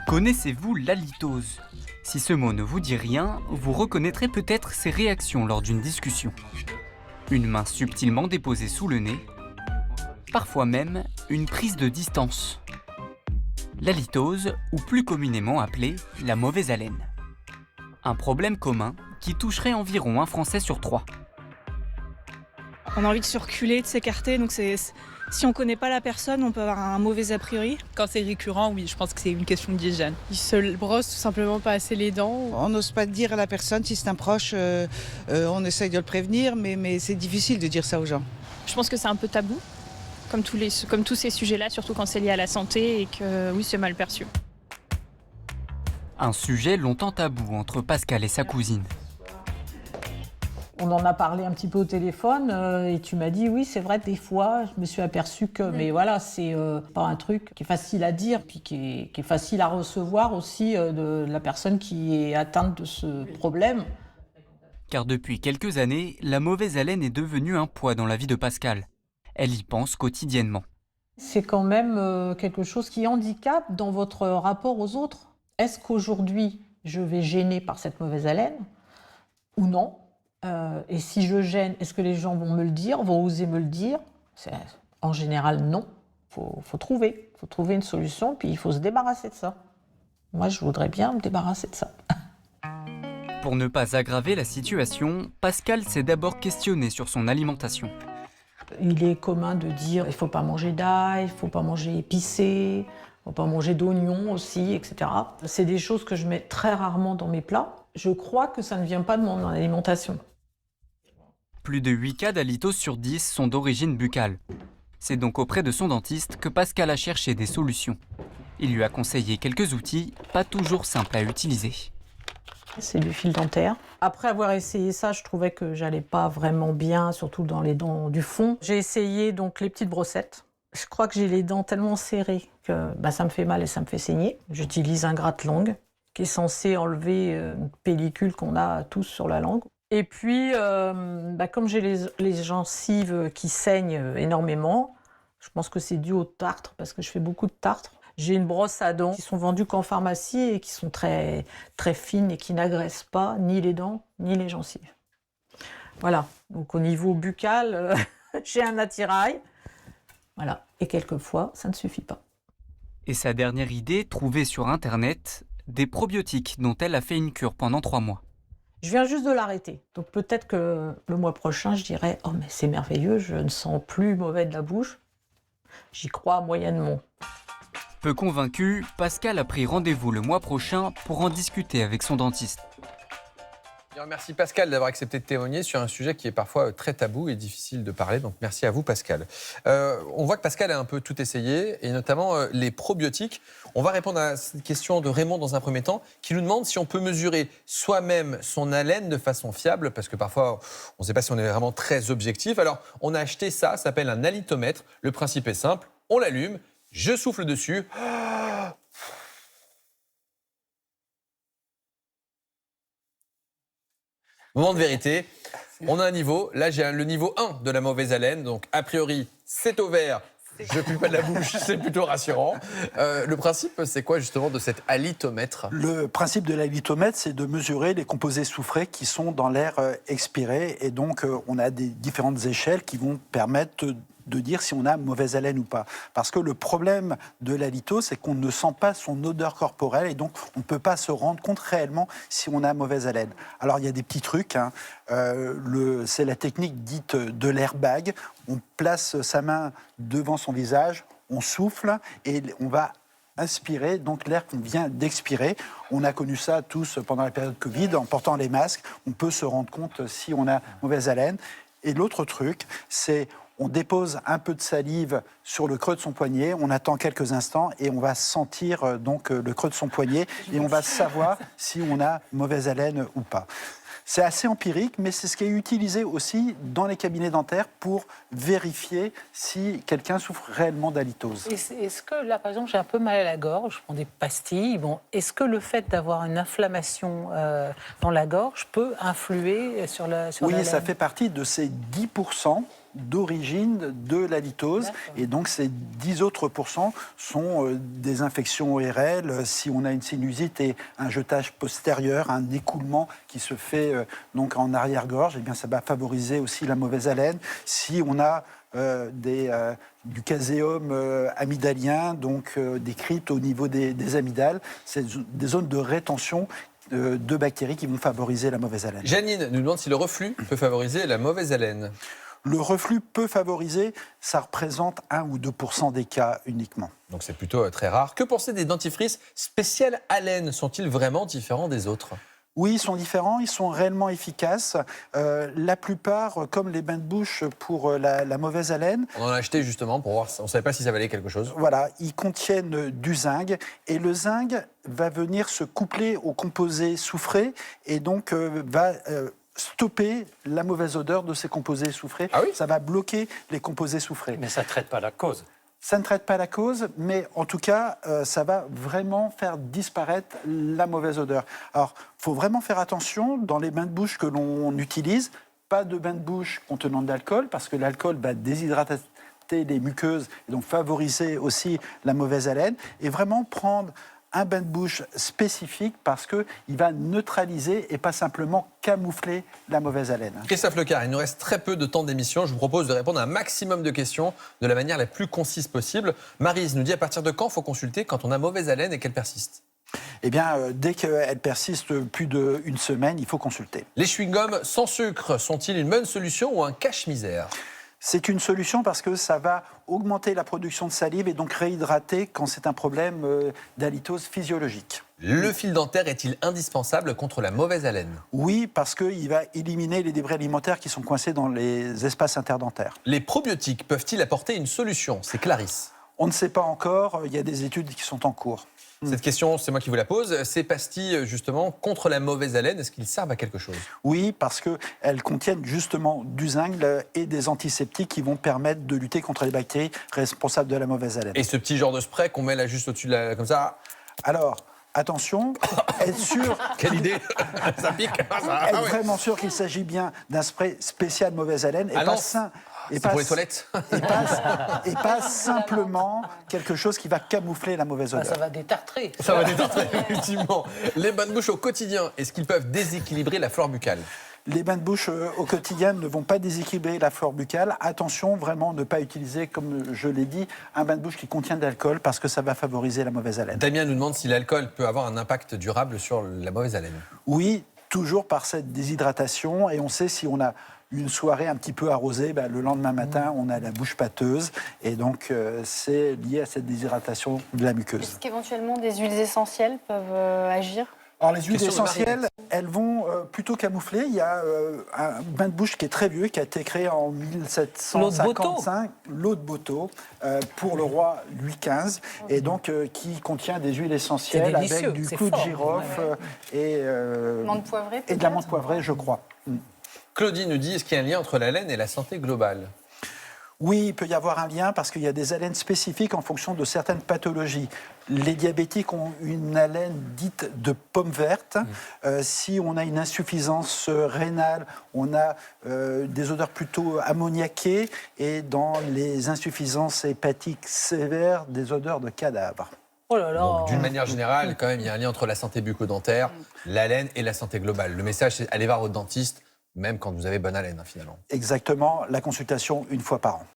Connaissez-vous l'halitose? Si ce mot ne vous dit rien, vous reconnaîtrez peut-être ses réactions lors d'une discussion. Une main subtilement déposée sous le nez, parfois même une prise de distance. L'halitose, ou plus communément appelée la mauvaise haleine. Un problème commun qui toucherait environ un Français sur 3. On a envie de se reculer, de s'écarter, donc si on ne connaît pas la personne, on peut avoir un mauvais a priori. Quand c'est récurrent, oui, je pense que c'est une question d'hygiène. Ils se brossent tout simplement pas assez les dents. On n'ose pas dire à la personne, si c'est un proche, on essaye de le prévenir, mais c'est difficile de dire ça aux gens. Je pense que c'est un peu tabou, comme tous ces sujets-là, surtout quand c'est lié à la santé et que oui, c'est mal perçu. Un sujet longtemps tabou entre Pascal et sa cousine. On en a parlé un petit peu au téléphone et tu m'as dit oui c'est vrai des fois je me suis aperçue que mais voilà c'est pas un truc qui est facile à dire puis qui est facile à recevoir aussi de la personne qui est atteinte de ce problème. Car depuis quelques années, la mauvaise haleine est devenue un poids dans la vie de Pascal. Elle y pense quotidiennement. C'est quand même quelque chose qui handicape dans votre rapport aux autres. Est-ce qu'aujourd'hui je vais gêner par cette mauvaise haleine ou non? Et si je gêne, est-ce que les gens vont me le dire, vont oser me le dire? En général, non. Faut trouver une solution, puis il faut se débarrasser de ça. Moi, je voudrais bien me débarrasser de ça. Pour ne pas aggraver la situation, Pascal s'est d'abord questionné sur son alimentation. Il est commun de dire il ne faut pas manger d'ail, il ne faut pas manger épicé, il ne faut pas manger d'oignons aussi, etc. C'est des choses que je mets très rarement dans mes plats. Je crois que ça ne vient pas de mon alimentation. Plus de 8 cas d'halitose sur 10 sont d'origine buccale. C'est donc auprès de son dentiste que Pascal a cherché des solutions. Il lui a conseillé quelques outils, pas toujours simples à utiliser. C'est du fil dentaire. Après avoir essayé ça, je trouvais que j'allais pas vraiment bien, surtout dans les dents du fond. J'ai essayé donc les petites brossettes. Je crois que j'ai les dents tellement serrées que ça me fait mal et ça me fait saigner. J'utilise un gratte-langue qui est censé enlever une pellicule qu'on a tous sur la langue. Et puis, comme j'ai les gencives qui saignent énormément, je pense que c'est dû au tartre, parce que je fais beaucoup de tartre. J'ai une brosse à dents qui sont vendues qu'en pharmacie et qui sont très, très fines et qui n'agressent pas ni les dents ni les gencives. Voilà, donc au niveau buccal, j'ai un attirail. Voilà, et quelquefois, ça ne suffit pas. Et sa dernière idée, trouvée sur Internet, des probiotiques dont elle a fait une cure pendant 3 mois. Je viens juste de l'arrêter. Donc peut-être que le mois prochain, je dirais « Oh, mais c'est merveilleux, je ne sens plus mauvais de la bouche. » J'y crois moyennement. Peu convaincu, Pascal a pris rendez-vous le mois prochain pour en discuter avec son dentiste. Merci Pascal d'avoir accepté de témoigner sur un sujet qui est parfois très tabou et difficile de parler. Donc merci à vous Pascal. On voit que Pascal a un peu tout essayé et notamment les probiotiques. On va répondre à cette question de Raymond dans un premier temps qui nous demande si on peut mesurer soi-même son haleine de façon fiable parce que parfois on ne sait pas si on est vraiment très objectif. Alors on a acheté ça s'appelle un halitomètre. Le principe est simple, on l'allume, je souffle dessus. Moment de vérité, on a un niveau, là j'ai le niveau 1 de la mauvaise haleine, donc a priori c'est au vert, je pue pas de la bouche, c'est plutôt rassurant. Le principe c'est quoi justement de cet halitomètre? Le principe de l'halitomètre c'est de mesurer les composés soufrés qui sont dans l'air expiré et donc on a des différentes échelles qui vont permettre de dire si on a mauvaise haleine ou pas. Parce que le problème de l'halitose, c'est qu'on ne sent pas son odeur corporelle et donc on ne peut pas se rendre compte réellement si on a mauvaise haleine. Alors il y a des petits trucs, c'est la technique dite de l'airbag. On place sa main devant son visage, on souffle et on va inspirer, donc l'air qu'on vient d'expirer. On a connu ça tous pendant la période Covid, en portant les masques, on peut se rendre compte si on a mauvaise haleine. Et l'autre truc, c'est on dépose un peu de salive sur le creux de son poignet, on attend quelques instants et on va sentir donc le creux de son poignet et on va savoir si on a mauvaise haleine ou pas. C'est assez empirique, mais c'est ce qui est utilisé aussi dans les cabinets dentaires pour vérifier si quelqu'un souffre réellement d'halitose. Est-ce que, là, par exemple, j'ai un peu mal à la gorge, je prends des pastilles. Bon, est-ce que le fait d'avoir une inflammation dans la gorge peut influer sur la Oui, laine? ça fait partie de ces 10% d'origine de l'halitose. Et donc, ces 10 autres % sont des infections ORL. Si on a une sinusite et un jetage postérieur, un écoulement qui se fait donc en arrière-gorge, eh bien, ça va favoriser aussi la mauvaise haleine. Si on a du caséum amygdalien, donc des cryptes au niveau des amygdales, c'est des zones de rétention de bactéries qui vont favoriser la mauvaise haleine. Janine nous demande si le reflux peut favoriser la mauvaise haleine. Le reflux peut favoriser, ça représente 1 ou 2% des cas uniquement. Donc c'est plutôt très rare. Que penser des dentifrices spéciales haleine? Sont-ils vraiment différents des autres? Oui, ils sont différents, ils sont réellement efficaces. La plupart, comme les bains de bouche pour la mauvaise haleine... On en a acheté justement pour voir, on ne savait pas si ça valait quelque chose. Voilà, ils contiennent du zinc et le zinc va venir se coupler au composé soufré et donc va stopper la mauvaise odeur de ces composés soufrés. Ah oui? Ça va bloquer les composés soufrés. Mais ça ne traite pas la cause. Ça ne traite pas la cause, mais en tout cas, ça va vraiment faire disparaître la mauvaise odeur. Alors, il faut vraiment faire attention dans les bains de bouche que l'on utilise. Pas de bain de bouche contenant de l'alcool, parce que l'alcool va déshydrater les muqueuses et donc favoriser aussi la mauvaise haleine. Et vraiment prendre un bain de bouche spécifique parce qu'il va neutraliser et pas simplement camoufler la mauvaise haleine. Christophe Lecard, il nous reste très peu de temps d'émission. Je vous propose de répondre à un maximum de questions de la manière la plus concise possible. Maryse nous dit à partir de quand il faut consulter quand on a mauvaise haleine et qu'elle persiste? Eh bien, dès qu'elle persiste plus d'une semaine, il faut consulter. Les chewing-gums sans sucre sont-ils une bonne solution ou un cache-misère? C'est une solution parce que ça va augmenter la production de salive et donc réhydrater quand c'est un problème d'halitose physiologique. Le fil dentaire est-il indispensable contre la mauvaise haleine? Oui, parce qu'il va éliminer les débris alimentaires qui sont coincés dans les espaces interdentaires. Les probiotiques peuvent-ils apporter une solution? C'est Clarisse. On ne sait pas encore, il y a des études qui sont en cours. Cette question, c'est moi qui vous la pose. Ces pastilles, justement, contre la mauvaise haleine, est-ce qu'ils servent à quelque chose? Oui, parce qu'elles contiennent justement du zinc et des antiseptiques qui vont permettre de lutter contre les bactéries responsables de la mauvaise haleine. Et ce petit genre de spray qu'on met là juste au-dessus de la... comme ça? Alors, attention, être sûr... Quelle idée. Ça pique. Être vraiment sûr qu'il s'agit bien d'un spray spécial mauvaise haleine et pas sain. C'est pour les toilettes. Et pas simplement quelque chose qui va camoufler la mauvaise odeur. Ça va détartrer. Ça va détartrer, effectivement. Les bains de bouche au quotidien, est-ce qu'ils peuvent déséquilibrer la flore buccale? Les bains de bouche au quotidien ne vont pas déséquilibrer la flore buccale. Attention, vraiment, ne pas utiliser, comme je l'ai dit, un bain de bouche qui contient de l'alcool parce que ça va favoriser la mauvaise haleine. Damien nous demande si l'alcool peut avoir un impact durable sur la mauvaise haleine. Oui, toujours par cette déshydratation. Et on sait si on a une soirée un petit peu arrosée, le lendemain matin, on a la bouche pâteuse. Et donc, c'est lié à cette déshydratation de la muqueuse. Est-ce qu'éventuellement des huiles essentielles peuvent agir? Alors, les huiles essentielles, elles vont plutôt camoufler. Il y a un bain de bouche qui est très vieux, qui a été créé en 1755, l'eau de Boto, pour le roi Louis XV, et donc qui contient des huiles essentielles avec du clou de girofle et de la menthe poivrée, je crois. Claudie nous dit, est-ce qu'il y a un lien entre l'haleine et la santé globale? Oui, il peut y avoir un lien parce qu'il y a des haleines spécifiques en fonction de certaines pathologies. Les diabétiques ont une haleine dite de pomme verte. Si on a une insuffisance rénale, on a des odeurs plutôt ammoniaquées et dans les insuffisances hépatiques sévères, des odeurs de cadavre. Oh là là. Donc, d'une manière générale, quand même, il y a un lien entre la santé bucco-dentaire, l'haleine et la santé globale. Le message, c'est allez voir votre dentiste, même quand vous avez bonne haleine, finalement. Exactement, la consultation une fois par an.